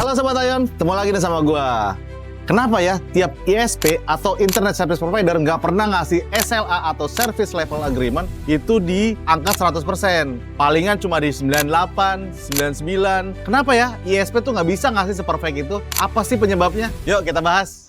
Halo Sobat Ayon, ketemu lagi nih sama gua. Kenapa ya tiap ISP atau Internet Service Provider nggak pernah ngasih SLA atau Service Level Agreement itu di angka 100%? Palingan cuma di 98, 99. Kenapa ya ISP tuh nggak bisa ngasih seperfect itu? Apa sih penyebabnya? Yuk kita bahas.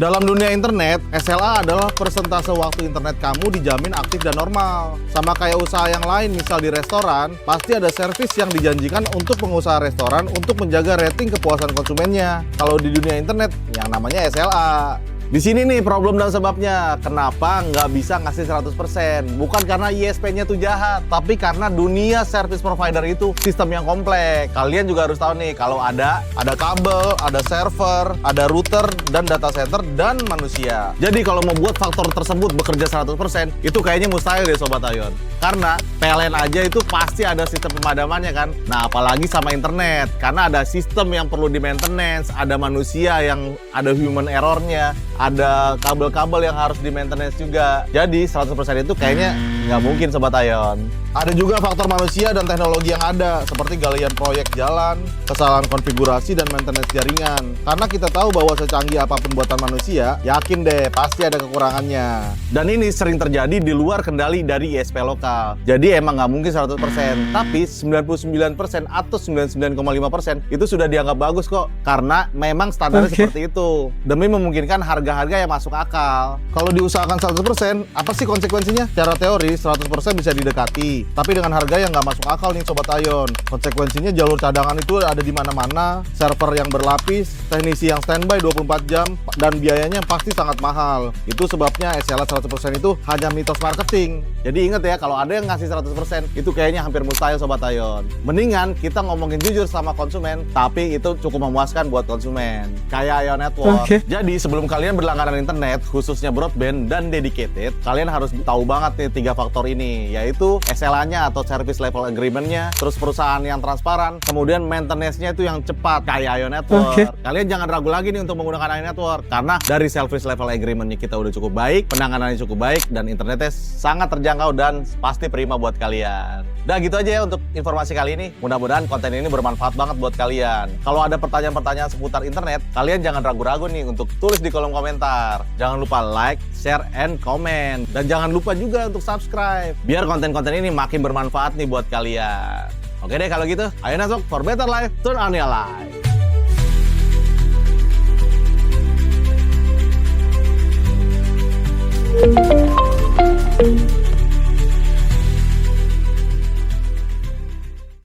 Dalam dunia internet, SLA adalah persentase waktu internet kamu dijamin aktif dan normal. Sama kayak usaha yang lain, misal di restoran, pasti ada servis yang dijanjikan untuk pengusaha restoran untuk menjaga rating kepuasan konsumennya. Kalau di dunia internet, yang namanya SLA. Di sini nih problem dan sebabnya. Kenapa nggak bisa ngasih 100%? Bukan karena ISP-nya tuh jahat, tapi karena dunia service provider itu sistem yang kompleks. Kalian juga harus tahu nih, kalau ada kabel, ada server, ada router, dan data center, dan manusia. Jadi kalau mau buat faktor tersebut bekerja 100%, itu kayaknya mustahil deh Sobat Ayon. Karena PLN aja itu pasti ada sistem pemadamannya kan. Nah apalagi sama internet, karena ada sistem yang perlu di maintenance, ada manusia yang ada human error-nya, ada kabel-kabel yang harus di maintenance juga. Jadi 100% itu kayaknya nggak mungkin Sobat Ayon. Ada juga faktor manusia dan teknologi yang ada, seperti galian proyek jalan, kesalahan konfigurasi, dan maintenance jaringan. Karena kita tahu bahwa secanggih apapun buatan manusia, yakin deh pasti ada kekurangannya. Dan ini sering terjadi di luar kendali dari ISP lokal. Jadi emang nggak mungkin 100%, tapi 99% atau 99,5% itu sudah dianggap bagus kok. Karena memang standarnya seperti itu. Demi memungkinkan harga-harga yang masuk akal. Kalau diusahakan 100%, apa sih konsekuensinya? Secara teori 100% bisa didekati. Tapi dengan harga yang nggak masuk akal nih Sobat Ayon. Konsekuensinya jalur cadangan itu ada di mana-mana, server yang berlapis, teknisi yang standby 24 jam, dan biayanya pasti sangat mahal. Itu sebabnya SLA 100% itu hanya mitos marketing. Jadi ingat ya, kalau ada yang ngasih 100%, itu kayaknya hampir mustahil Sobat Ayon. Mendingan kita ngomongin jujur sama konsumen, tapi itu cukup memuaskan buat konsumen. Kayak Ayon Network. Jadi sebelum kalian berlangganan internet, khususnya broadband dan dedicated, kalian harus tahu banget nih 3 faktor ini, yaitu SLA-nya atau Service Level Agreement-nya, terus perusahaan yang transparan, kemudian maintenance-nya itu yang cepat, kayak Ayon Network. Kalian jangan ragu lagi nih untuk menggunakan Ayon Network, karena dari Service Level Agreement-nya kita udah cukup baik, penanganannya cukup baik, dan internetnya sangat terjangkau dan pasti prima buat kalian. Udah gitu aja ya untuk informasi kali ini. Mudah-mudahan konten ini bermanfaat banget buat kalian. Kalau ada pertanyaan-pertanyaan seputar internet, kalian jangan ragu-ragu nih untuk tulis di kolom komentar. Jangan lupa like, share, and comment. Dan jangan lupa juga untuk subscribe, biar konten-konten ini makin bermanfaat nih buat kalian. Oke deh kalau gitu, ayo masuk for better life, turn on your life.